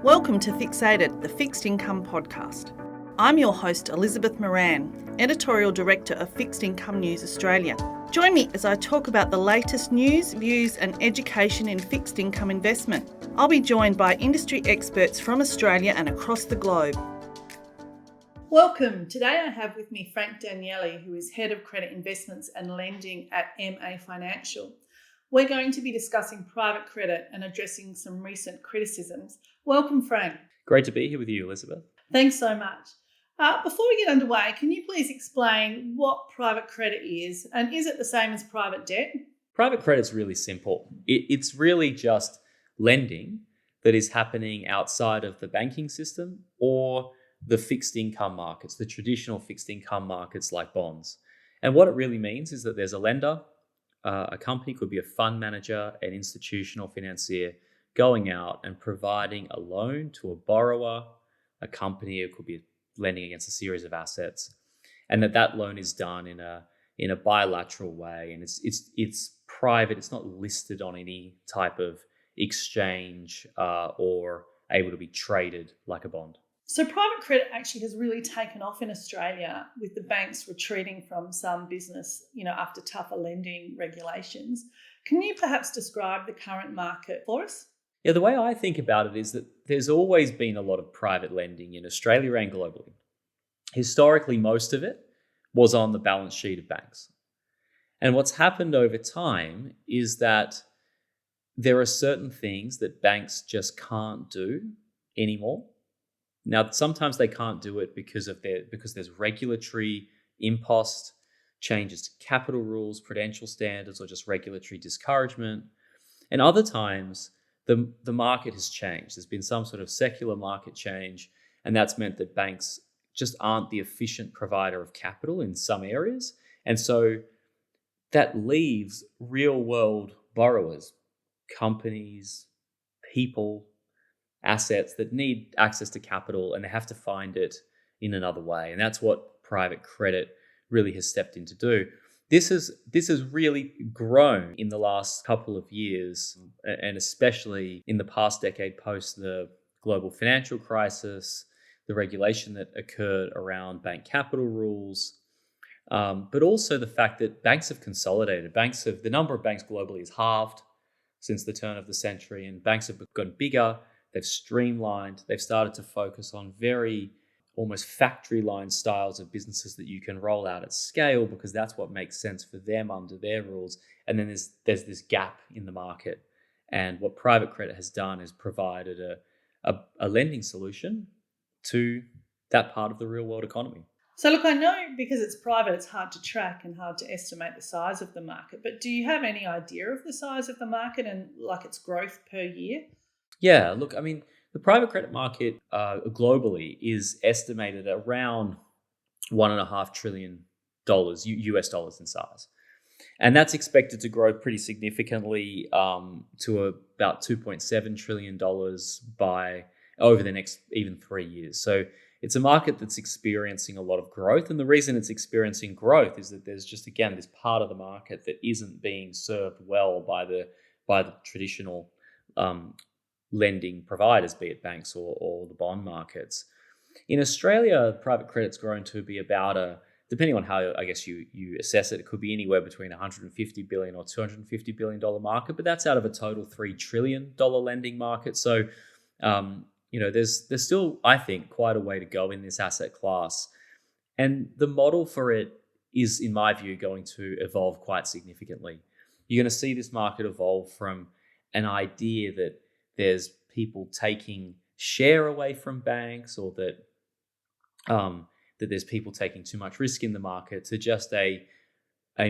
Welcome to Fixated, the Fixed Income Podcast. I'm your host, Elizabeth Moran, Editorial Director of Fixed Income News Australia. Join me as I talk about the latest news, views and education in fixed income investment. I'll be joined by industry experts from Australia and across the globe. Welcome. Today I have with me Frank Danieli, who is Head of Credit Investments and Lending at MA Financial. We're going to be discussing private credit and addressing some recent criticisms. Welcome, Frank. Great to be here with you, Elizabeth. Thanks so much. Before we get underway, can you please explain what private credit is, and is it the same as private debt? Private credit is really simple. It's really just lending that is happening outside of the banking system or the fixed income markets, the traditional fixed income markets like bonds. And what it really means is that there's a lender, a company, could be a fund manager, an institutional financier, going out and providing a loan to a borrower, a company. It could be lending against a series of assets, and that loan is done in a bilateral way, and it's private. It's not listed on any type of exchange or able to be traded like a bond. So private credit actually has really taken off in Australia, with the banks retreating from some business, after tougher lending regulations. Can you perhaps describe the current market for us? Yeah, the way I think about it is that there's always been a lot of private lending in Australia and globally. Historically, most of it was on the balance sheet of banks. And what's happened over time is that there are certain things that banks just can't do anymore. Now, sometimes they can't do it because there's regulatory impost, changes to capital rules, prudential standards, or just regulatory discouragement. And other times, the market has changed. There's been some sort of secular market change, and that's meant that banks just aren't the efficient provider of capital in some areas. And so that leaves real-world borrowers, companies, people, assets that need access to capital, and they have to find it in another way. And that's what private credit really has stepped in to do. This has really grown in the last couple of years, and especially in the past decade post the global financial crisis, the regulation that occurred around bank capital rules, but also the fact that banks have consolidated. The number of banks globally has halved since the turn of the century, and banks have gotten bigger. They've streamlined. They've started to focus on very almost factory line styles of businesses that you can roll out at scale, because that's what makes sense for them under their rules. And then there's this gap in the market. And what private credit has done is provided a lending solution to that part of the real world economy. So look, I know because it's private, it's hard to track and hard to estimate the size of the market. But do you have any idea of the size of the market and its growth per year? Yeah, look, I mean, the private credit market globally is estimated at around $1.5 trillion US dollars in size. And that's expected to grow pretty significantly to about $2.7 trillion by over the next even 3 years. So it's a market that's experiencing a lot of growth. And the reason it's experiencing growth is that there's just, again, this part of the market that isn't being served well by the traditional lending providers, be it banks or the bond markets. In Australia, private credit's grown to be about depending on how I guess you assess it, it could be anywhere between $150 billion or $250 billion market, but that's out of a total $3 trillion lending market. So, there's still, I think, quite a way to go in this asset class. And the model for it is, in my view, going to evolve quite significantly. You're going to see this market evolve from an idea that there's people taking share away from banks, or that there's people taking too much risk in the market, to just a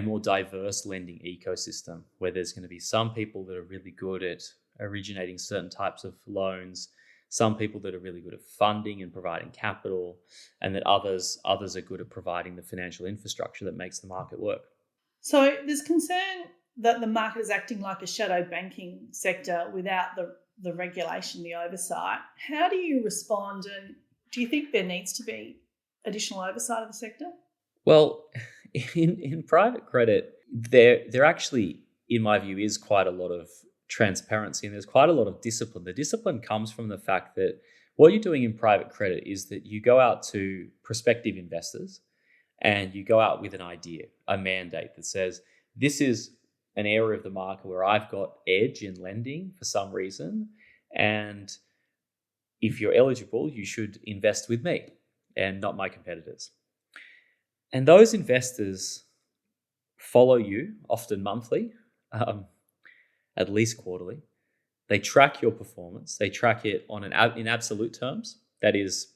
more diverse lending ecosystem where there's going to be some people that are really good at originating certain types of loans, some people that are really good at funding and providing capital, and that others are good at providing the financial infrastructure that makes the market work. So there's concern that the market is acting like a shadow banking sector without the regulation, the oversight. How do you respond, and do you think there needs to be additional oversight of the sector? Well, in private credit, there actually, in my view, is quite a lot of transparency, and there's quite a lot of discipline. The discipline comes from the fact that what you're doing in private credit is that you go out to prospective investors and you go out with an idea, a mandate that says, this is an area of the market where I've got edge in lending for some reason. And if you're eligible, you should invest with me and not my competitors. And those investors follow you, often monthly, at least quarterly. They track your performance. They track it in absolute terms. That is,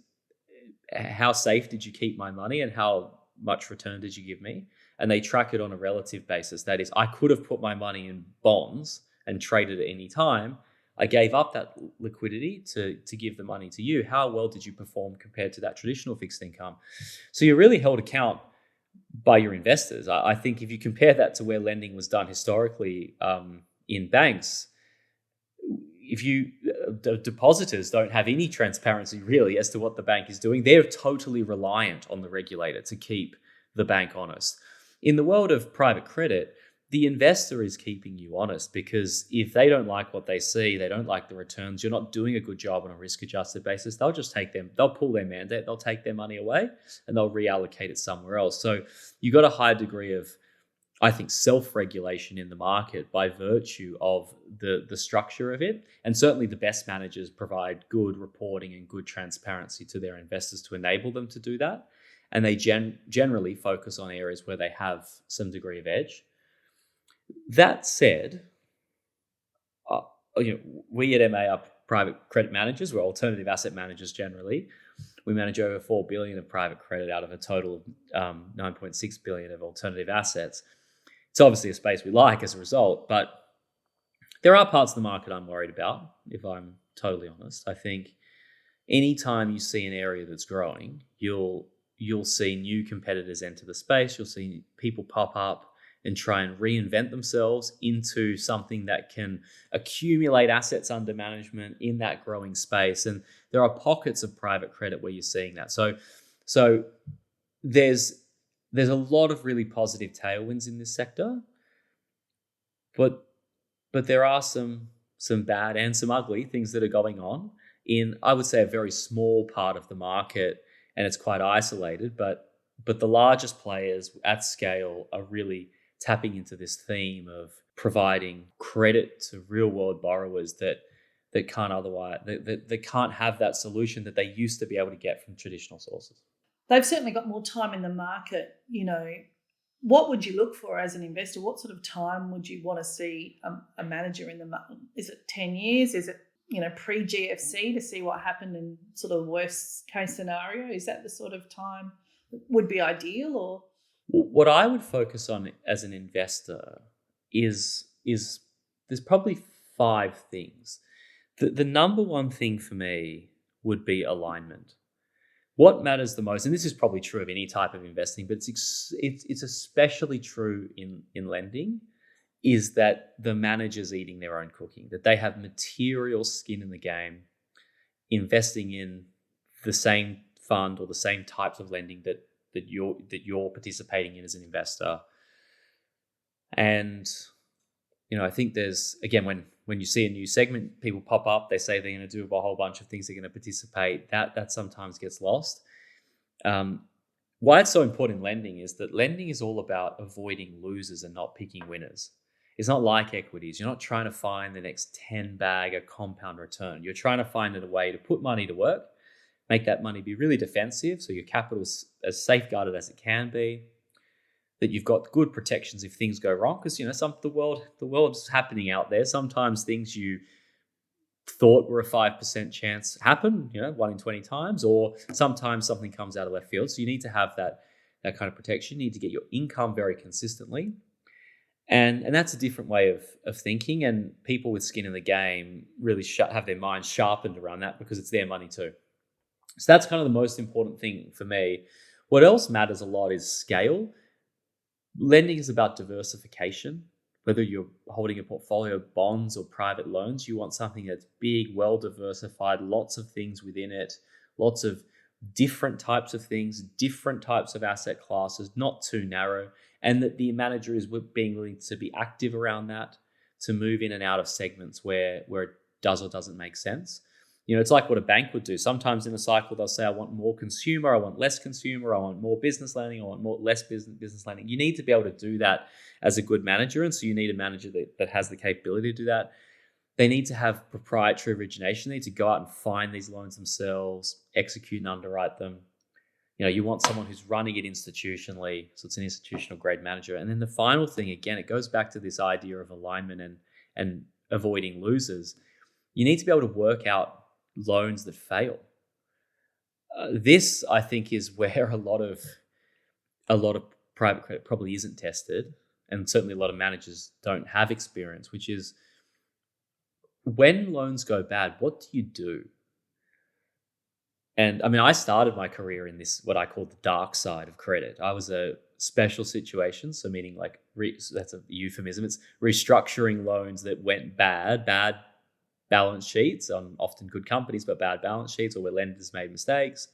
how safe did you keep my money and how much return did you give me? And they track it on a relative basis. That is, I could have put my money in bonds and traded at any time. I gave up that liquidity to give the money to you. How well did you perform compared to that traditional fixed income? So you're really held account by your investors. I think if you compare that to where lending was done historically in banks, the depositors don't have any transparency really as to what the bank is doing. They're totally reliant on the regulator to keep the bank honest. In the world of private credit, the investor is keeping you honest, because if they don't like what they see, they don't like the returns, you're not doing a good job on a risk-adjusted basis, they'll pull their mandate, they'll take their money away and they'll reallocate it somewhere else. So you got a high degree of, I think, self-regulation in the market by virtue of the structure of it. And certainly the best managers provide good reporting and good transparency to their investors to enable them to do that. And they generally focus on areas where they have some degree of edge. That said, we at MA are private credit managers. We're alternative asset managers generally. We manage over 4 billion of private credit out of a total of 9.6 billion of alternative assets. It's obviously a space we like as a result, but there are parts of the market I'm worried about, if I'm totally honest. I think anytime you see an area that's growing, you'll see new competitors enter the space. You'll see people pop up and try and reinvent themselves into something that can accumulate assets under management in that growing space. And there are pockets of private credit where you're seeing that. So there's a lot of really positive tailwinds in this sector, but there are some bad and some ugly things that are going on in, I would say, a very small part of the market, and it's quite isolated. But the largest players at scale are really tapping into this theme of providing credit to real world borrowers that can't otherwise, that can't have that solution that they used to be able to get from traditional sources. They've certainly got more time in the market. What would you look for as an investor? What sort of time would you want to see a manager in the market? Is it 10 years? Is it, pre-GFC to see what happened in sort of worst case scenario? Is that the sort of time that would be ideal? Or what I would focus on as an investor is there's probably 5 things. The number one thing for me would be alignment. What matters the most, and this is probably true of any type of investing, but it's especially true in lending, is that the manager's eating their own cooking, that they have material skin in the game, investing in the same fund or the same types of lending that you're participating in as an investor. And I think there's, again, when you see a new segment, people pop up, they say they're going to do a whole bunch of things, they're going to participate. That sometimes gets lost. Why it's so important in lending is that lending is all about avoiding losers and not picking winners. It's not like equities. You're not trying to find the next 10 bag of compound return. You're trying to find a way to put money to work, make that money be really defensive, so your capital is as safeguarded as it can be, that you've got good protections if things go wrong, because the world's happening out there. Sometimes things you thought were a 5% chance happen, 1 in 20 times, or sometimes something comes out of left field. So you need to have that kind of protection. You need to get your income very consistently. And that's a different way of thinking, and people with skin in the game really have their minds sharpened around that because it's their money too. So that's kind of the most important thing for me. What else matters a lot is scale. Lending is about diversification. Whether you're holding a portfolio of bonds or private loans, you want something that's big, well-diversified, lots of things within it, lots of different types of things, different types of asset classes, not too narrow, and that the manager is being willing to be active around that, to move in and out of segments where it does or doesn't make sense. It's like what a bank would do. Sometimes in a cycle, they'll say, I want more consumer, I want less consumer, I want more business lending, I want less business lending. You need to be able to do that as a good manager. And so you need a manager that has the capability to do that. They need to have proprietary origination. They need to go out and find these loans themselves, execute and underwrite them. You want someone who's running it institutionally, so it's an institutional grade manager. And then the final thing, again, it goes back to this idea of alignment and avoiding losers. You need to be able to work out loans that fail. This, I think, is where a lot of private credit probably isn't tested, and certainly a lot of managers don't have experience, which is when loans go bad, what do you do? And I mean, I started my career in this, what I call the dark side of credit. I was a special situation, so meaning like, that's a euphemism. It's restructuring loans that went bad balance sheets on often good companies, but bad balance sheets, or where lenders made mistakes,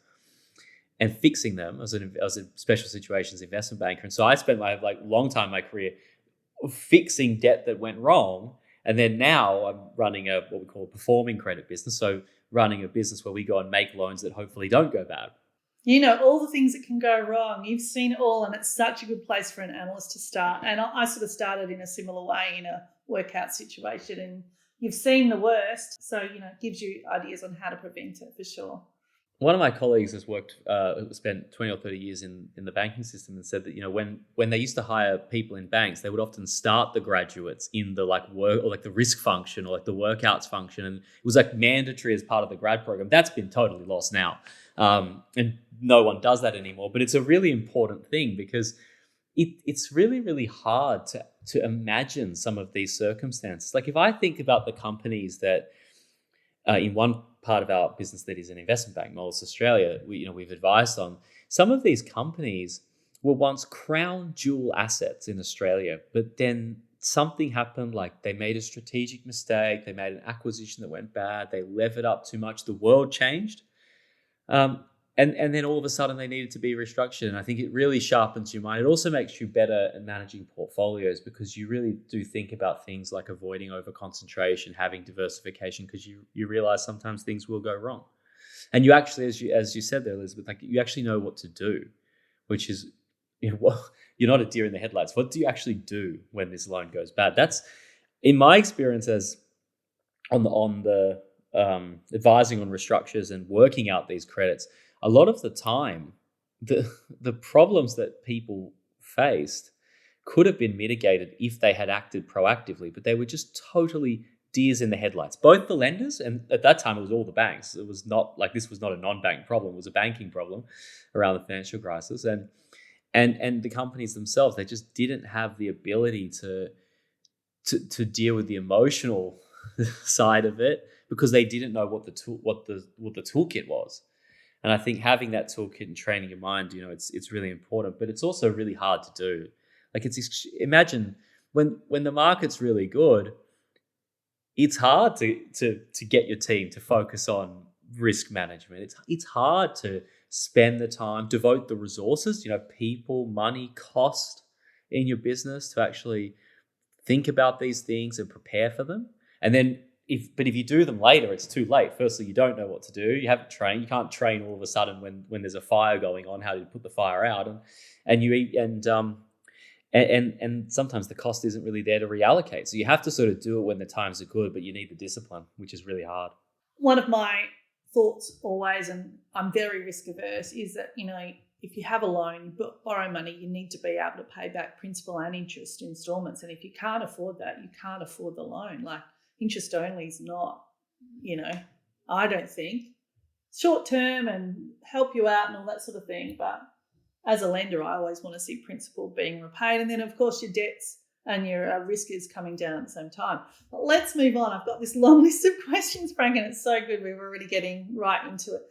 and fixing them. I was a special situations investment banker. And so I spent my long time in my career fixing debt that went wrong. And then now I'm running what we call a performing credit business. So running a business where we go and make loans that hopefully don't go bad. All the things that can go wrong. You've seen it all, and it's such a good place for an analyst to start. And I sort of started in a similar way in a workout situation, and you've seen the worst. So, it gives you ideas on how to prevent it for sure. One of my colleagues has spent 20 or 30 years in the banking system, and said that, when they used to hire people in banks, they would often start the graduates in the work, or the risk function, or the workouts function. And it was mandatory as part of the grad program. That's been totally lost now. And no one does that anymore. But it's a really important thing, because it's really, really hard to imagine some of these circumstances. If I think about the companies that in one part of our business that is an investment bank, Moelis Australia, we've advised on, some of these companies were once crown jewel assets in Australia, but then something happened, they made a strategic mistake, they made an acquisition that went bad, they levered up too much, the world changed. And then all of a sudden they needed to be restructured. And I think it really sharpens your mind. It also makes you better at managing portfolios, because you really do think about things like avoiding overconcentration, having diversification, because you realize sometimes things will go wrong. And you actually, as you said there, Elizabeth, you actually know what to do, which is, you're not a deer in the headlights. What do you actually do when this loan goes bad? That's, in my experience as on the advising on restructures and working out these credits, a lot of the time, the problems that people faced could have been mitigated if they had acted proactively, but they were just totally deers in the headlights. Both the lenders, and at that time it was all the banks. It was not this was not a non-bank problem; it was a banking problem around the financial crisis, and the companies themselves, they just didn't have the ability to deal with the emotional side of it, because they didn't know what the toolkit was. And I think having that toolkit and training your mind, it's really important, but it's also really hard to do. Imagine when the market's really good, it's hard to get your team to focus on risk management. It's hard to spend the time, devote the resources, people, money, cost in your business to actually think about these things and prepare for them. And then if you do them later, it's too late. Firstly, you don't know what to do. You haven't trained. You can't train all of a sudden when there's a fire going on, how do you put the fire out? And sometimes the cost isn't really there to reallocate. So you have to sort of do it when the times are good, but you need the discipline, which is really hard. One of my thoughts always, and I'm very risk averse, is that, if you have a loan, you borrow money, you need to be able to pay back principal and interest installments. And if you can't afford that, you can't afford the loan. Interest only is not, I don't think, short term and help you out and all that sort of thing. But as a lender, I always want to see principal being repaid. And then, of course, your debts and your risk is coming down at the same time. But let's move on. I've got this long list of questions, Frank, and it's so good. We're already getting right into it.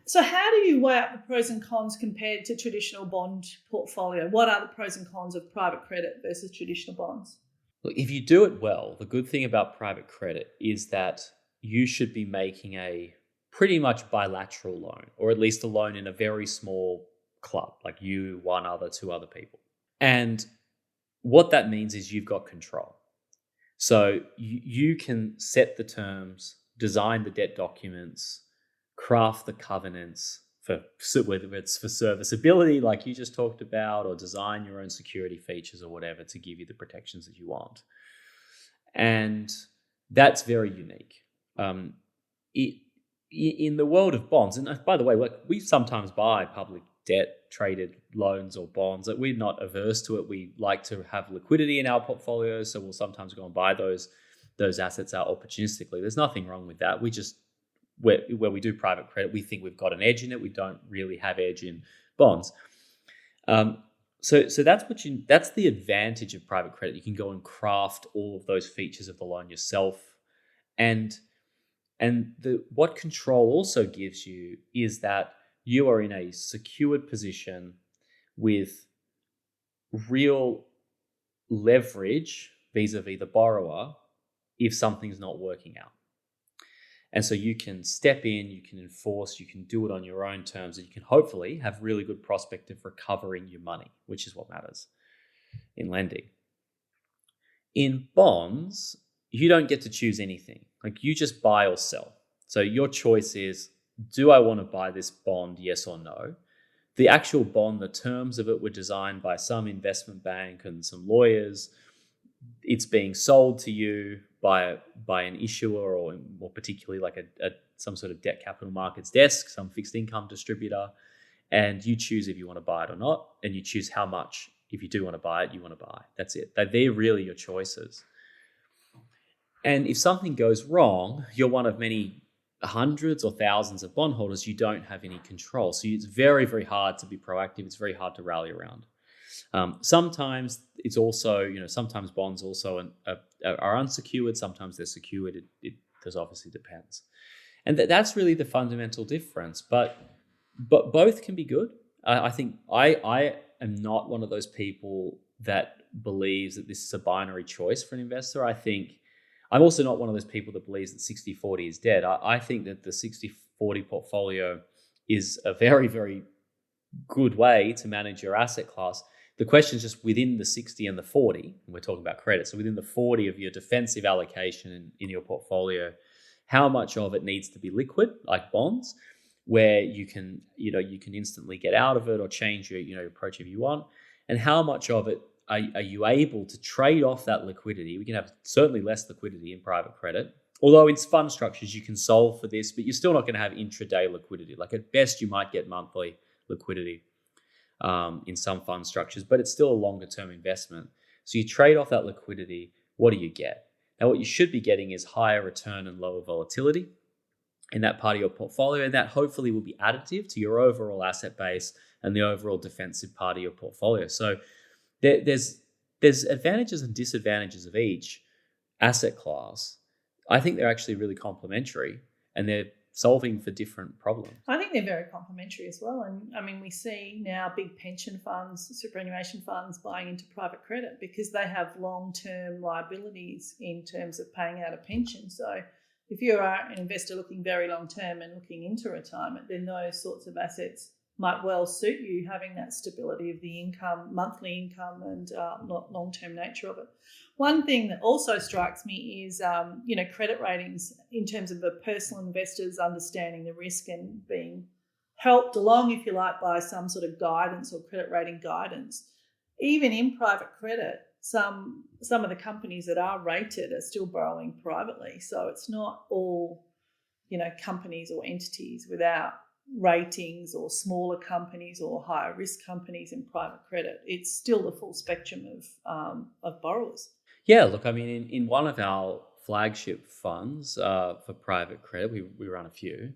So how do you weigh up the pros and cons compared to traditional bond portfolio? What are the pros and cons of private credit versus traditional bonds? Look, if you do it well, the good thing about private credit is that you should be making a pretty much bilateral loan, or at least a loan in a very small club, like you, two other people. And what that means is you've got control. So you can set the terms, design the debt documents, craft the covenants for whether it's for serviceability, like you just talked about, or design your own security features or whatever to give you the protections that you want. And that's very unique. In the world of bonds, and by the way, like we sometimes buy public debt traded loans or bonds, that we're not averse to it. We like to have liquidity in our portfolios, so we'll sometimes go and buy those assets out opportunistically. There's nothing wrong with that. We just where we do private credit, we think we've got an edge in it. We don't really have edge in bonds. So that's the advantage of private credit. You can go and craft all of those features of the loan yourself, and what control also gives you is that you are in a secured position with real leverage vis-a-vis the borrower if something's not working out. And so you can step in, you can enforce, you can do it on your own terms, and you can hopefully have really good prospect of recovering your money, which is what matters in lending. In bonds, you don't get to choose anything. Like, you just buy or sell. So your choice is, do I want to buy this bond, yes or no? The actual bond, the terms of it were designed by some investment bank and some lawyers. It's being sold to you by an issuer, or more particularly like some sort of debt capital markets desk, some fixed income distributor, and you choose if you want to buy it or not, and you choose how much. If you do want to buy it, you want to buy. That's it. They're really your choices. And if something goes wrong, you're one of many hundreds or thousands of bondholders. You don't have any control. So it's very, very hard to be proactive. It's very hard to rally around. Sometimes it's also, sometimes bonds also are unsecured. Sometimes they're secured. It obviously depends. And that's really the fundamental difference. But both can be good. I think I am not one of those people that believes that this is a binary choice for an investor. I think I'm also not one of those people that believes that 60-40 is dead. I think that the 60-40 portfolio is a very, very good way to manage your asset class. The question is just within the 60 and the 40, and we're talking about credit, so within the 40 of your defensive allocation in your portfolio, how much of it needs to be liquid, like bonds, where you can instantly get out of it or change your approach if you want, and how much of it are you able to trade off that liquidity? We can have certainly less liquidity in private credit, although in fund structures you can solve for this, but you're still not going to have intraday liquidity. Like, at best you might get monthly liquidity in some fund structures, but it's still a longer term investment. So you trade off that liquidity. What do you get? Now, what you should be getting is higher return and lower volatility in that part of your portfolio, and that hopefully will be additive to your overall asset base and the overall defensive part of your portfolio. So there's advantages and disadvantages of each asset class. I think they're actually really complementary, and they're solving for different problems. I think they're very complementary as well. And I mean, we see now big pension funds, superannuation funds buying into private credit because they have long-term liabilities in terms of paying out a pension. So if you are an investor looking very long-term and looking into retirement, then those sorts of assets might well suit you, having that stability of the income, monthly income, and long-term nature of it. One thing that also strikes me is, credit ratings in terms of the personal investors understanding the risk and being helped along, if you like, by some sort of guidance or credit rating guidance. Even in private credit, some of the companies that are rated are still borrowing privately. So it's not all, companies or entities without ratings, or smaller companies or higher risk companies in private credit. It's still the full spectrum of borrowers. Yeah, look, I mean, in one of our flagship funds for private credit, we run a few,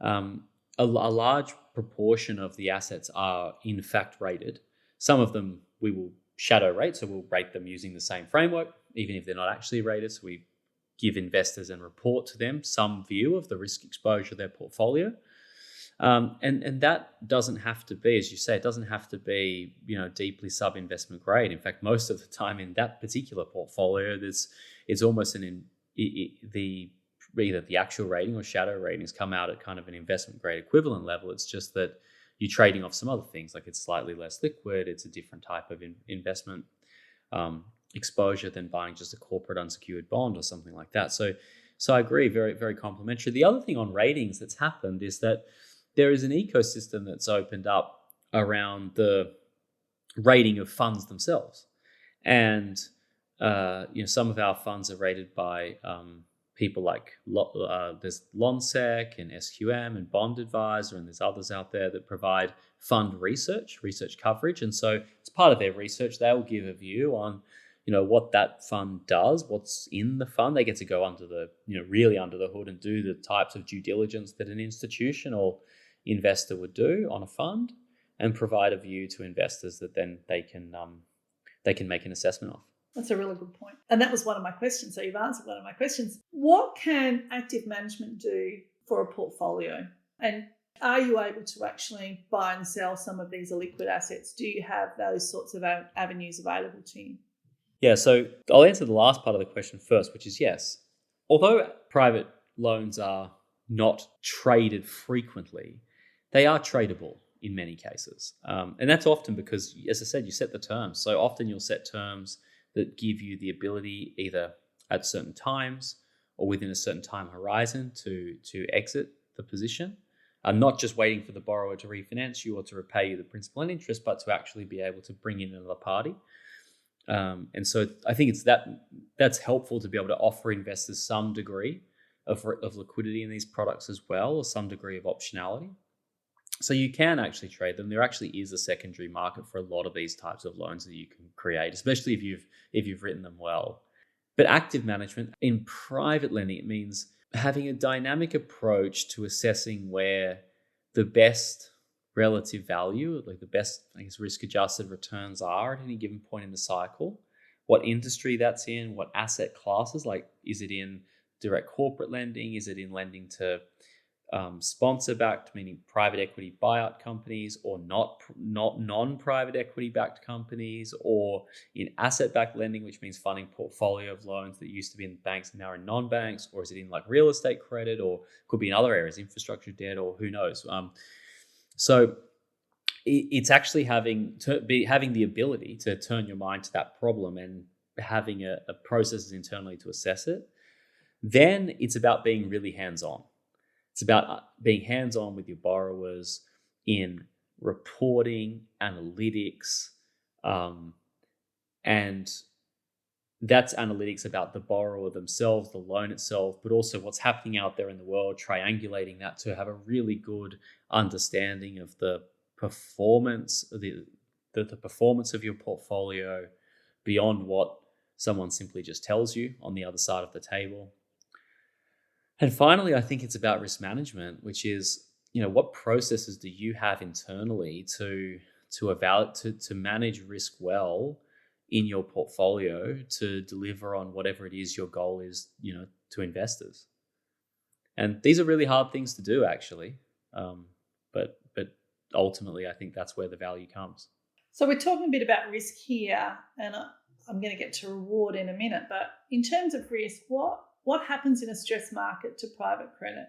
a large proportion of the assets are in fact rated. Some of them we will shadow rate, so we'll rate them using the same framework, even if they're not actually rated. So we give investors and report to them some view of the risk exposure of their portfolio. And that doesn't have to be, as you say, it doesn't have to be, deeply sub-investment grade. In fact, most of the time in that particular portfolio, it's almost either the actual rating or shadow ratings come out at kind of an investment grade equivalent level. It's just that you're trading off some other things, like it's slightly less liquid, it's a different type of investment exposure than buying just a corporate unsecured bond or something like that. So I agree, very, very complementary. The other thing on ratings that's happened is that there is an ecosystem that's opened up around the rating of funds themselves. And some of our funds are rated by people like there's Lonsec and SQM and Bond Advisor, and there's others out there that provide fund research coverage. And so as part of their research, they'll give a view on what that fund does, what's in the fund. They get to go under the really under the hood and do the types of due diligence that an institution or investor would do on a fund, and provide a view to investors that then they can make an assessment of. That's a really good point. And that was one of my questions. So you've answered one of my questions. What can active management do for a portfolio? And are you able to actually buy and sell some of these illiquid assets? Do you have those sorts of avenues available to you? Yeah, so I'll answer the last part of the question first, which is yes. Although private loans are not traded frequently, they are tradable in many cases. And that's often because, as I said, you set the terms. So often you'll set terms that give you the ability either at certain times or within a certain time horizon to exit the position. Not just waiting for the borrower to refinance you or to repay you the principal and interest, but to actually be able to bring in another party. And so I think that's helpful to be able to offer investors some degree of liquidity in these products as well, or some degree of optionality. So you can actually trade them. There actually is a secondary market for a lot of these types of loans that you can create, especially if you've written them well. But active management in private lending, it means having a dynamic approach to assessing where the best relative value, like the best, risk-adjusted returns are at any given point in the cycle, what industry that's in, what asset classes, like is it in direct corporate lending, is it in lending to sponsor-backed, meaning private equity buyout companies, or not non-private equity-backed companies, or in asset-backed lending, which means funding portfolio of loans that used to be in banks and now are in non-banks, or is it in like real estate credit, or could be in other areas, infrastructure debt, or who knows. So it's actually having the ability to turn your mind to that problem and having a process internally to assess it. Then it's about being really hands-on. It's about being hands-on with your borrowers in reporting, analytics, and that's analytics about the borrower themselves, the loan itself, but also what's happening out there in the world, triangulating that to have a really good understanding of the performance, the performance of your portfolio beyond what someone simply just tells you on the other side of the table. And finally, I think it's about risk management, which is, what processes do you have internally to manage risk well in your portfolio to deliver on whatever it is your goal is, to investors. And these are really hard things to do, actually. But ultimately, I think that's where the value comes. So we're talking a bit about risk here, and I'm going to get to reward in a minute. But in terms of risk, what happens in a stress market to private credit?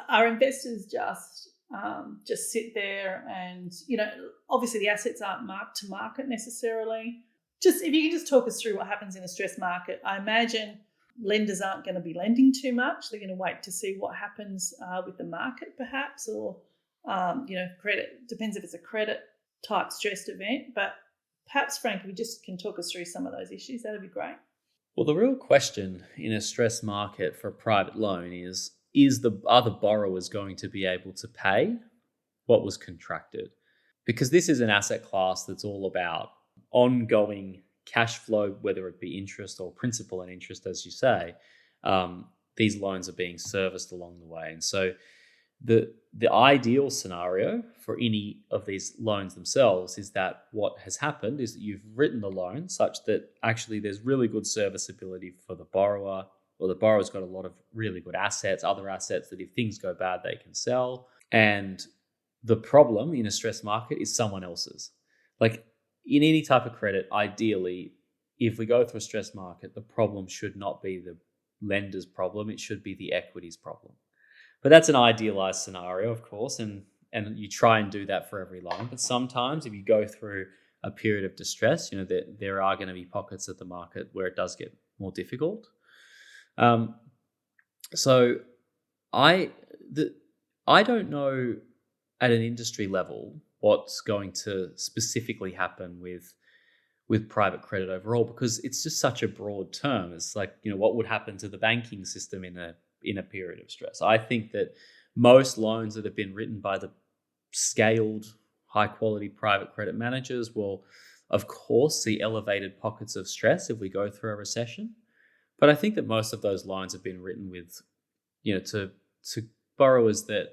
Are investors just sit there and, obviously the assets aren't marked to market necessarily. Just if you can just talk us through what happens in a stress market. I imagine lenders aren't going to be lending too much. They're going to wait to see what happens with the market perhaps, or, credit. Depends if it's a credit type stressed event. But perhaps, Frank, if you just can talk us through some of those issues, that'd be great. Well, the real question in a stress market for a private loan are the borrowers going to be able to pay what was contracted? Because this is an asset class that's all about ongoing cash flow, whether it be interest or principal and interest, as you say. These loans are being serviced along the way. And so the ideal scenario for any of these loans themselves is that what has happened is that you've written the loan such that actually there's really good serviceability for the borrower, or the borrower's got a lot of really good assets, other assets that if things go bad, they can sell. And the problem in a stress market is someone else's. Like in any type of credit, ideally, if we go through a stress market, the problem should not be the lender's problem, it should be the equity's problem. But that's an idealized scenario, of course, and you try and do that for every loan. But sometimes if you go through a period of distress, there are going to be pockets of the market where it does get more difficult. So I don't know at an industry level what's going to specifically happen with private credit overall, because it's just such a broad term. It's like, what would happen to the banking system in a period of stress? I think that most loans that have been written by the scaled, high quality private credit managers will, of course, see elevated pockets of stress if we go through a recession. But I think that most of those loans have been written with, to borrowers that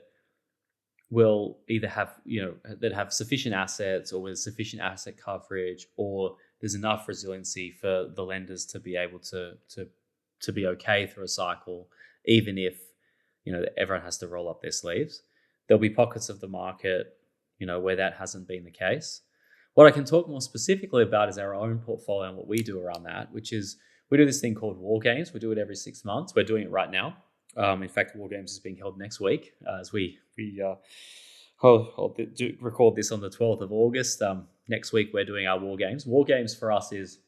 will either have, that have sufficient assets, or with sufficient asset coverage, or there's enough resiliency for the lenders to be able to be okay through a cycle, even if, everyone has to roll up their sleeves. There'll be pockets of the market, where that hasn't been the case. What I can talk more specifically about is our own portfolio and what we do around that, which is we do this thing called War Games. We do it every 6 months. We're doing it right now. In fact, War Games is being held next week as we record this on the 12th of August. Next week, we're doing our War Games. War Games for us is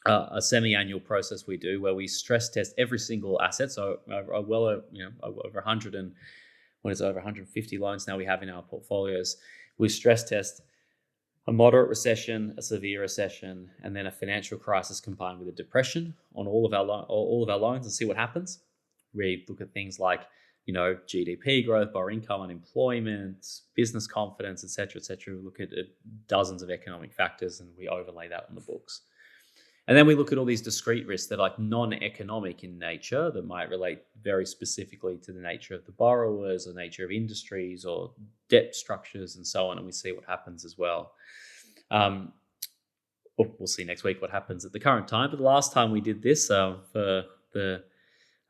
a semi-annual process we do where we stress test every single asset. So over 100 and over 150 loans now we have in our portfolios. We stress test a moderate recession, a severe recession, and then a financial crisis combined with a depression on all of our loans, and see what happens. We look at things like, GDP growth, borrower income, unemployment, business confidence, et cetera. We look at dozens of economic factors and we overlay that on the books. And then we look at all these discrete risks that are like non-economic in nature, that might relate very specifically to the nature of the borrowers, the nature of industries, or debt structures, and so on. And we see what happens as well. We'll see next week what happens at the current time. But the last time we did this in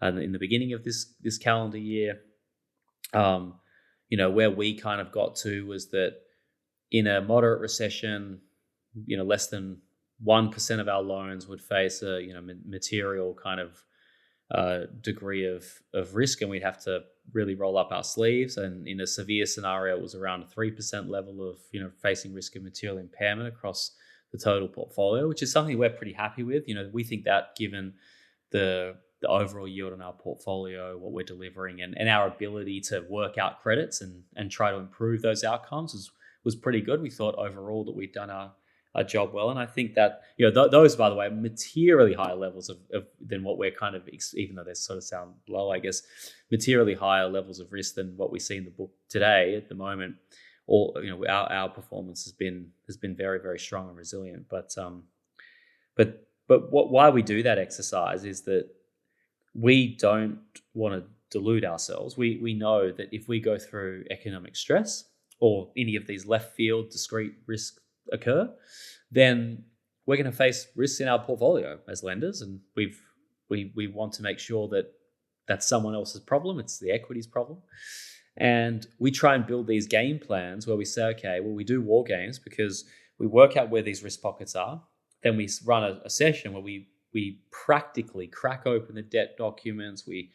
the beginning of this calendar year, where we kind of got to was that in a moderate recession, less than 1% of our loans would face a material kind of degree of risk, and we'd have to really roll up our sleeves. And in a severe scenario, it was around a 3% level of facing risk of material impairment across the total portfolio, which is something we're pretty happy with. We think that given the overall yield on our portfolio, what we're delivering, and our ability to work out credits and try to improve those outcomes was pretty good. We thought overall that we'd done our job well, and I think that those, by the way, are materially higher levels of than what we're kind of, even though they sort of sound low, I guess, materially higher levels of risk than what we see in the book today. At the moment, our performance has been very, very strong and resilient. But why we do that exercise is that we don't want to delude ourselves. We know that if we go through economic stress or any of these left field discrete risks occur, then we're going to face risks in our portfolio as lenders, and we want to make sure that that's someone else's problem. It's the equities problem. And we try and build these game plans where we say, okay, well, we do war games because we work out where these risk pockets are. Then we run a session where we practically crack open the debt documents. We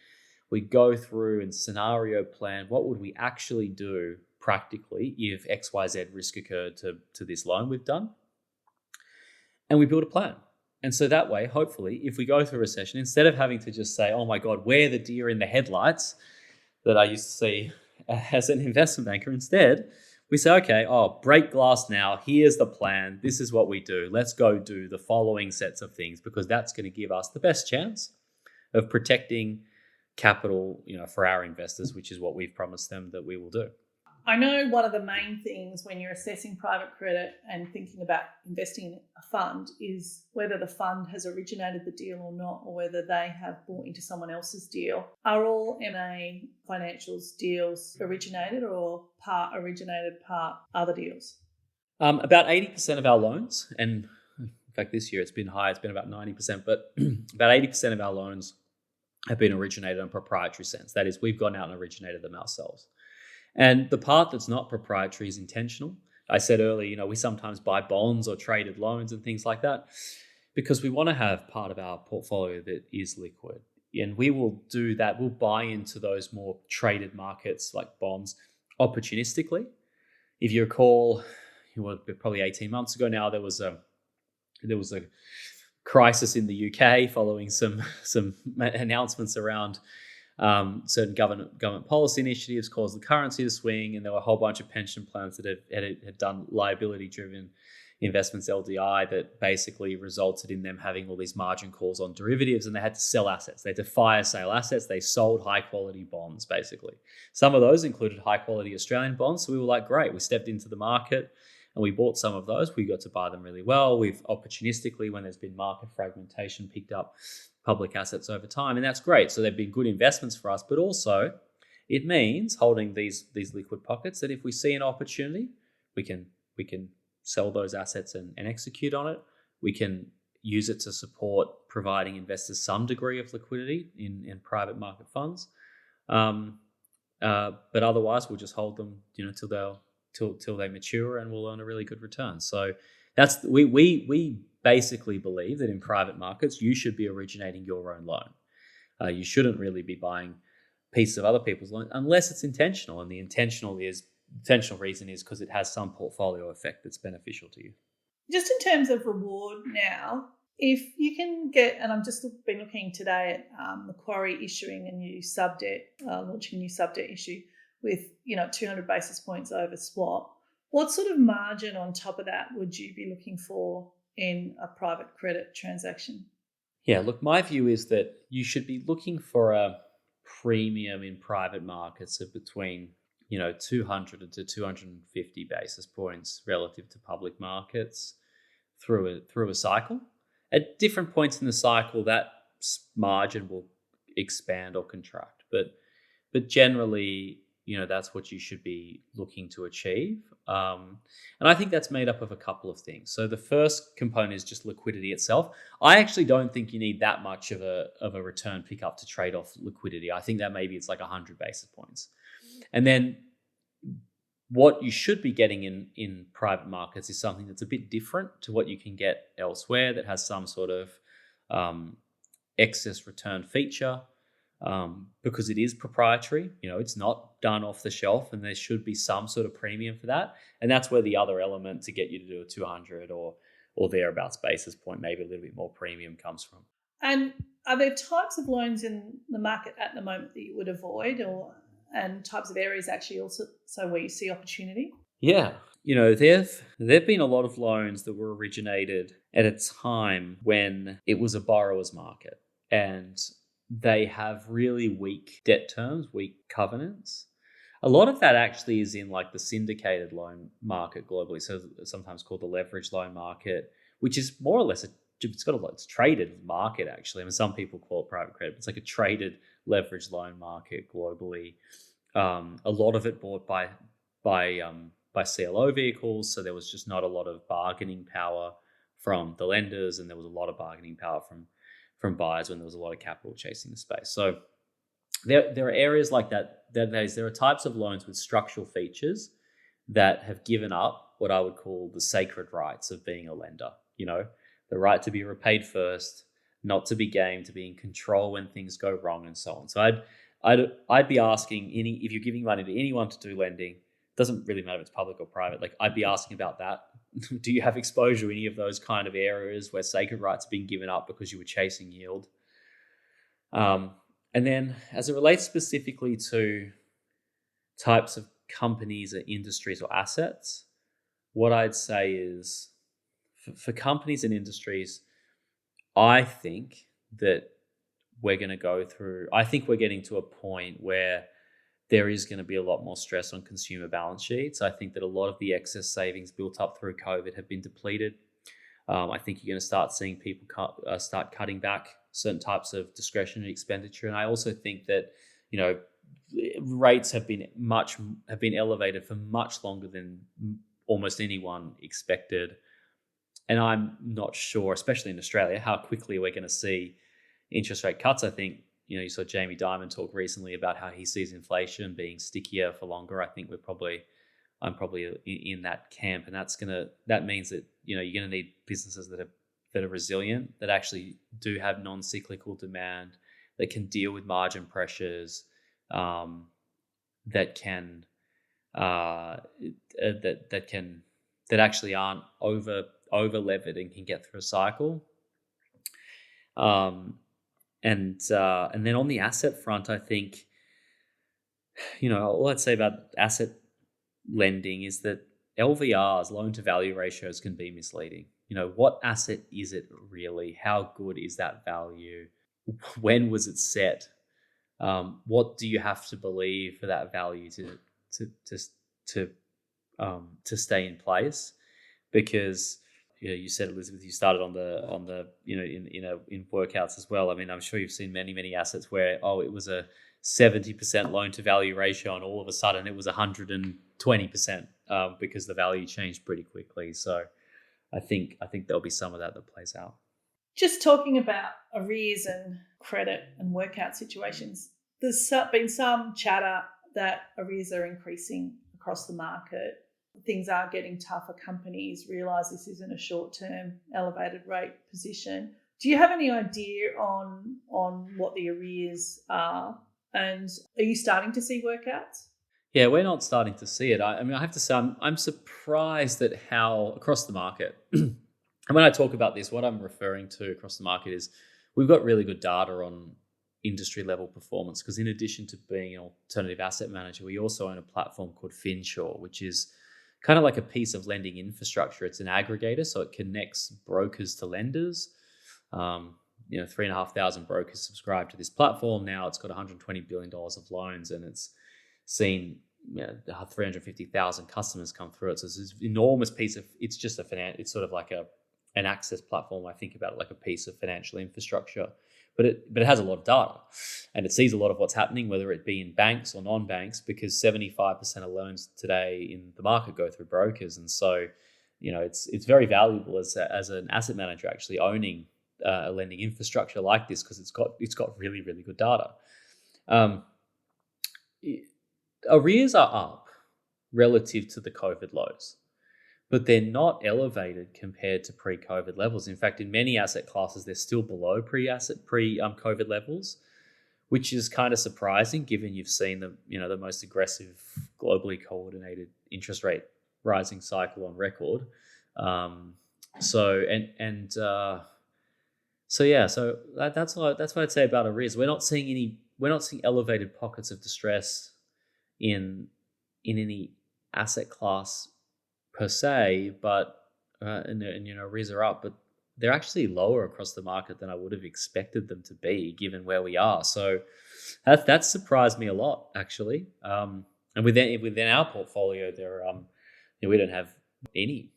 go through and scenario plan what would we actually do practically if XYZ risk occurred to this loan we've done. And we build a plan. And so that way, hopefully, if we go through a recession, instead of having to just say, oh my God, we're the deer in the headlights that I used to see as an investment banker, instead, we say, okay, break glass now. Here's the plan. This is what we do. Let's go do the following sets of things, because that's going to give us the best chance of protecting capital, for our investors, which is what we've promised them that we will do. I know one of the main things when you're assessing private credit and thinking about investing in a fund is whether the fund has originated the deal or not, or whether they have bought into someone else's deal. Are all M&A financials deals originated, or part originated, part other deals? About 80% of our loans, and in fact this year it's been high, it's been about 90%, but about 80% of our loans have been originated in a proprietary sense. That is, we've gone out and originated them ourselves. And the part that's not proprietary is intentional. I said earlier, we sometimes buy bonds or traded loans and things like that because we want to have part of our portfolio that is liquid. And we will do that. We'll buy into those more traded markets like bonds opportunistically. If you recall, probably 18 months ago now, there was a crisis in the UK following some announcements around certain government policy initiatives caused the currency to swing, and there were a whole bunch of pension plans that had done liability-driven investments, LDI, that basically resulted in them having all these margin calls on derivatives, and they had to sell assets. They had to fire sale assets. They sold high-quality bonds, basically. Some of those included high-quality Australian bonds, so we were like, great. We stepped into the market and we bought some of those. We got to buy them really well. We've opportunistically, when there's been market fragmentation, picked up public assets over time, and that's great. So they've been good investments for us, but also it means holding these liquid pockets that if we see an opportunity, we can sell those assets and execute on it. We can use it to support providing investors some degree of liquidity in private market funds. But otherwise, we'll just hold them, till they mature, and we'll earn a really good return. So that's we basically believe that in private markets, you should be originating your own loan. You shouldn't really be buying pieces of other people's loans unless it's intentional, and the intentional reason is because it has some portfolio effect that's beneficial to you. Just in terms of reward now, if you can get, and I've just been looking today at Macquarie issuing a new sub-debt, launching a new sub-debt issue with 200 basis points over swap. What sort of margin on top of that would you be looking for in a private credit transaction? Yeah, look, my view is that you should be looking for a premium in private markets of between 200 to 250 basis points relative to public markets through a cycle. At different points in the cycle, that margin will expand or contract, but generally, that's what you should be looking to achieve. And I think that's made up of a couple of things. So the first component is just liquidity itself. I actually don't think you need that much of a return pickup to trade off liquidity. I think that maybe it's like 100 basis points. And then what you should be getting in private markets is something that's a bit different to what you can get elsewhere, that has some sort of excess return feature, because it is proprietary. It's not done off the shelf, and there should be some sort of premium for that. And that's where the other element to get you to do a 200 or thereabouts basis point, maybe a little bit more premium, comes from. And are there types of loans in the market at the moment that you would avoid, and types of areas actually also where you see opportunity? Yeah. There've been a lot of loans that were originated at a time when it was a borrower's market, and they have really weak debt terms, weak covenants. A lot of that actually is in like the syndicated loan market globally, so sometimes called the leveraged loan market, which is more or less it's traded market actually. I mean, some people call it private credit, but it's like a traded leveraged loan market globally. A lot of it bought by CLO vehicles, so there was just not a lot of bargaining power from the lenders, and there was a lot of bargaining power from buyers when there was a lot of capital chasing the space. So there are areas like that. There are types of loans with structural features that have given up what I would call the sacred rights of being a lender. The right to be repaid first, not to be gamed, to be in control when things go wrong, and so on. So I'd be asking if you're giving money to anyone to do lending, doesn't really matter if it's public or private. Like, I'd be asking about that. Do you have exposure to any of those kind of areas where sacred rights have been given up because you were chasing yield? And then as it relates specifically to types of companies or industries or assets, what I'd say is for companies and industries, I think that we're getting to a point where there is going to be a lot more stress on consumer balance sheets. I think that a lot of the excess savings built up through COVID have been depleted. I think you're going to start seeing people start cutting back certain types of discretionary expenditure. And I also think that, rates have been elevated for much longer than almost anyone expected. And I'm not sure, especially in Australia, how quickly we're going to see interest rate cuts. I think, you saw Jamie Dimon talk recently about how he sees inflation being stickier for longer. I think I'm probably in that camp, and that means that you're going to need businesses that are resilient, that actually do have non-cyclical demand, that can deal with margin pressures, that can that actually aren't over levered and can get through a cycle. And then on the asset front, I think, all I'd say about asset lending is that LVRs, loan to value ratios, can be misleading. What asset is it really? How good is that value? When was it set? What do you have to believe for that value to stay in place? Because you said, Elizabeth, you started on the in workouts as well. I mean, I'm sure you've seen many assets where it was a 70% loan to value ratio, and all of a sudden it was 120% because the value changed pretty quickly. So I think there'll be some of that plays out. Just talking about arrears and credit and workout situations, there's been some chatter that arrears are increasing across the market. Things are getting tougher. Companies realise this isn't a short-term elevated rate position. Do you have any idea on what the arrears are? And are you starting to see workouts? Yeah, we're not starting to see it. I mean, I have to say, I'm surprised at how across the market, and when I talk about this, what I'm referring to across the market is we've got really good data on industry level performance, because in addition to being an alternative asset manager, we also own a platform called Finsure, which is kind of like a piece of lending infrastructure. It's an aggregator, so it connects brokers to lenders. 3,500 brokers subscribe to this platform now. It's got $120 billion of loans, and it's seen 350,000 customers come through it. So it's this enormous piece of, it's just it's sort of like an access platform. I think about it like a piece of financial infrastructure, but it has a lot of data, and it sees a lot of what's happening, whether it be in banks or non-banks, because 75% of loans today in the market go through brokers. And so, it's very valuable as an asset manager actually owning a lending infrastructure like this, because it's got really, really good data. Arrears are up relative to the COVID lows, but they're not elevated compared to pre-COVID levels. In fact, in many asset classes, they're still below pre-COVID levels, which is kind of surprising given you've seen the most aggressive, globally coordinated interest rate rising cycle on record. So that's what I'd say about arrears. We're not seeing elevated pockets of distress in any asset class per se, but arrears are up, but they're actually lower across the market than I would have expected them to be, given where we are. So that surprised me a lot, actually. And within our portfolio, we don't have any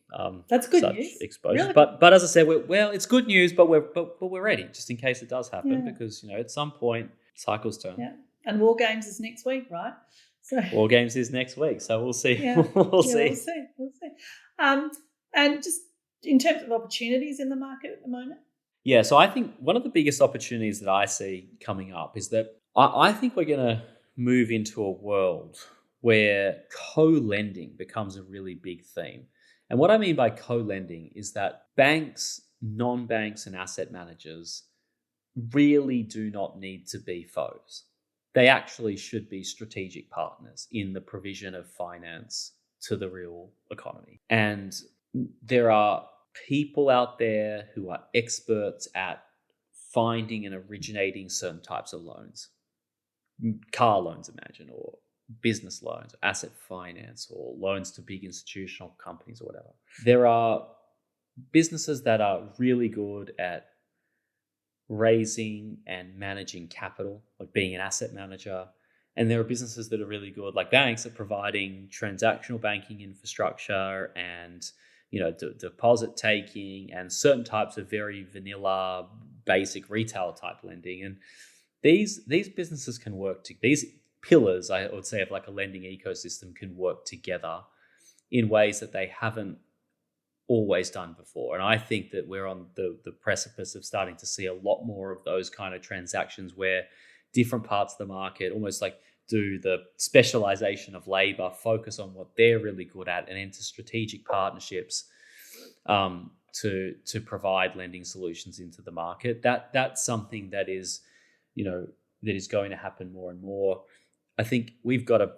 that's good such news. exposure. Really? But as I said, it's good news, but we're ready just in case it does happen, because at some point cycles turn. Yeah, and War Games is next week, right? So War Games is next week, so we'll see. Yeah. We'll see. And just in terms of opportunities in the market at the moment? Yeah, so I think one of the biggest opportunities that I see coming up is that I think we're going to move into a world where co-lending becomes a really big theme. And what I mean by co-lending is that banks, non-banks, and asset managers really do not need to be foes. They actually should be strategic partners in the provision of finance to the real economy. And there are people out there who are experts at finding and originating certain types of loans. Car loans, imagine, or business loans, or asset finance, or loans to big institutional companies or whatever. There are businesses that are really good at raising and managing capital, like being an asset manager. And there are businesses that are really good, like banks, at providing transactional banking infrastructure and deposit taking and certain types of very vanilla, basic retail type lending. And these businesses can work these pillars, I would say, of like a lending ecosystem can work together in ways that they haven't always done before. And I think that we're on the precipice of starting to see a lot more of those kind of transactions where different parts of the market almost like do the specialization of labor, focus on what they're really good at, and enter strategic partnerships to provide lending solutions into the market. That's something that is going to happen more and more. I think we've got a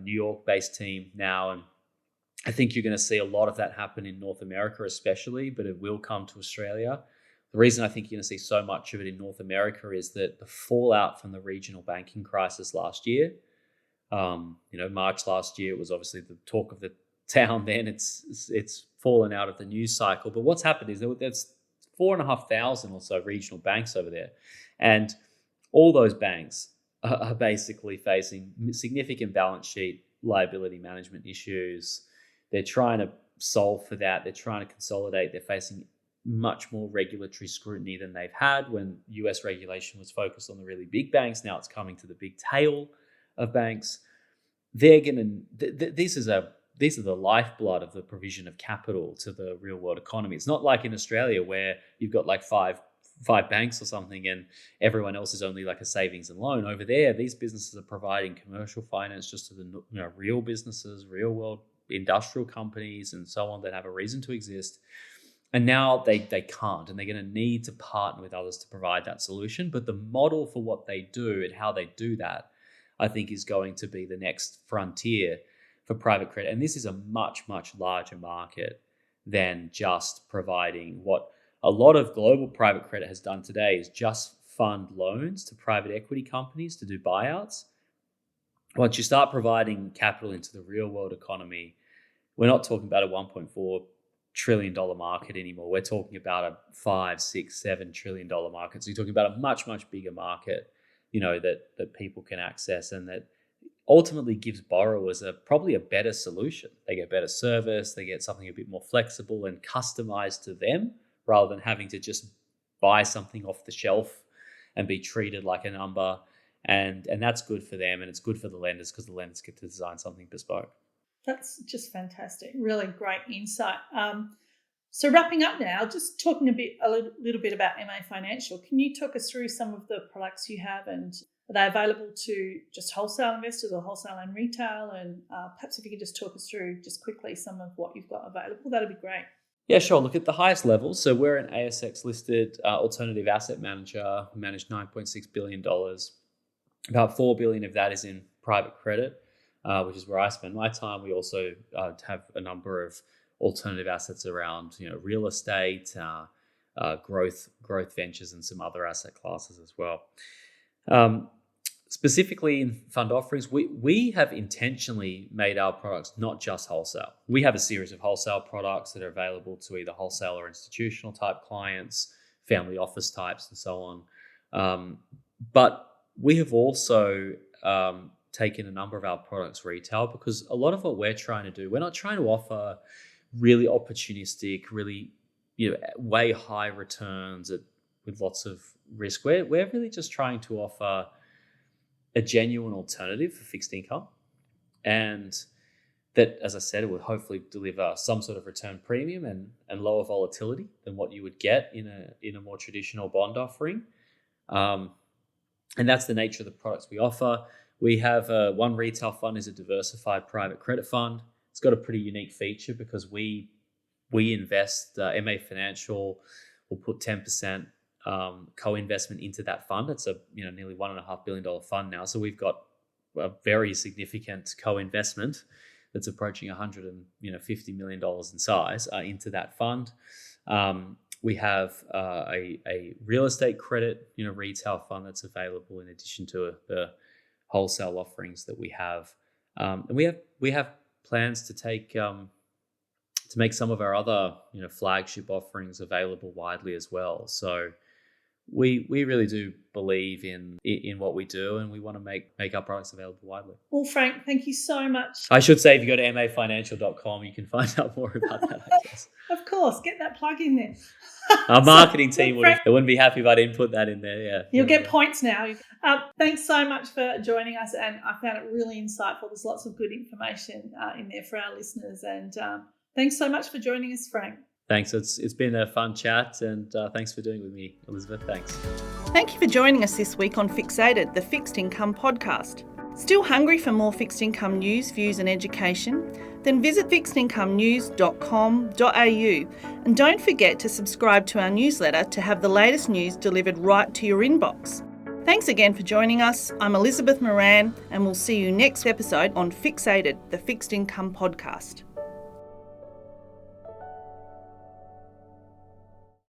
New York-based team now, and I think you're going to see a lot of that happen in North America especially, but it will come to Australia. The reason I think you're going to see so much of it in North America is that the fallout from the regional banking crisis last year, March last year was obviously the talk of the town then. It's fallen out of the news cycle. But what's happened is there's 4,500 or so regional banks over there. And all those banks are basically facing significant balance sheet liability management issues. They're trying to solve for that. They're trying to consolidate. They're facing much more regulatory scrutiny than they've had when US regulation was focused on the really big banks. Now it's coming to the big tail of banks. These are the lifeblood of the provision of capital to the real world economy. It's not like in Australia where you've got like five banks or something and everyone else is only like a savings and loan. Over there, these businesses are providing commercial finance just to the real businesses, real world industrial companies and so on that have a reason to exist. And now they can't, and they're going to need to partner with others to provide that solution. But the model for what they do and how they do that, I think, is going to be the next frontier for private credit. And this is a much, much larger market than just providing what a lot of global private credit has done today is just fund loans to private equity companies to do buyouts. Once you start providing capital into the real world economy, we're not talking about a $1.4 trillion market anymore. We're talking about a $5, $6, $7 trillion market. So you're talking about a much, much bigger market, that people can access and that ultimately gives borrowers probably a better solution. They get better service, they get something a bit more flexible and customized to them rather than having to just buy something off the shelf and be treated like a number. And that's good for them and it's good for the lenders because the lenders get to design something bespoke. That's just fantastic. Really great insight. So wrapping up now, just talking a little bit about MA Financial. Can you talk us through some of the products you have and are they available to just wholesale investors or wholesale and retail? And perhaps if you could just talk us through just quickly some of what you've got available, that'd be great. Yeah, sure. Look, at the highest level, so we're an ASX-listed alternative asset manager. We manage $9.6 billion. About $4 billion of that is in private credit, which is where I spend my time. We also have a number of alternative assets around, real estate, growth ventures, and some other asset classes as well. Specifically in fund offerings, we have intentionally made our products not just wholesale. We have a series of wholesale products that are available to either wholesale or institutional type clients, family office types, and so on. But we have also taken a number of our products retail because a lot of what we're trying to do, we're not trying to offer really opportunistic, really way high returns with lots of risk. We're really just trying to offer a genuine alternative for fixed income, and that, as I said, it would hopefully deliver some sort of return premium and lower volatility than what you would get in a more traditional bond offering. And that's the nature of the products we offer. We have one retail fund is a diversified private credit fund. It's got a pretty unique feature because we invest, MA Financial will put 10% co-investment into that fund. It's a nearly $1.5 billion fund now. So we've got a very significant co-investment that's approaching $150 million in size into that fund. We have a real estate credit retail fund that's available in addition to the wholesale offerings that we have. And we have plans to make some of our other flagship offerings available widely as well. So we really do believe in what we do, and we want to make our products available widely. Well, Frank, thank you so much. I should say, if you go to mafinancial.com, you can find out more about that, I guess. Of course, get that plug in there. Our marketing team wouldn't be happy if I didn't put that in there. Yeah, you'll get points now. Thanks so much for joining us, and I found it really insightful. There's lots of good information in there for our listeners, and thanks so much for joining us, Frank. Thanks. It's been a fun chat, and thanks for doing it with me, Elizabeth. Thanks. Thank you for joining us this week on Fixated, the Fixed Income Podcast. Still hungry for more fixed income news, views and education? Then visit fixedincomenews.com.au and don't forget to subscribe to our newsletter to have the latest news delivered right to your inbox. Thanks again for joining us. I'm Elizabeth Moran, and we'll see you next episode on Fixated, the Fixed Income Podcast.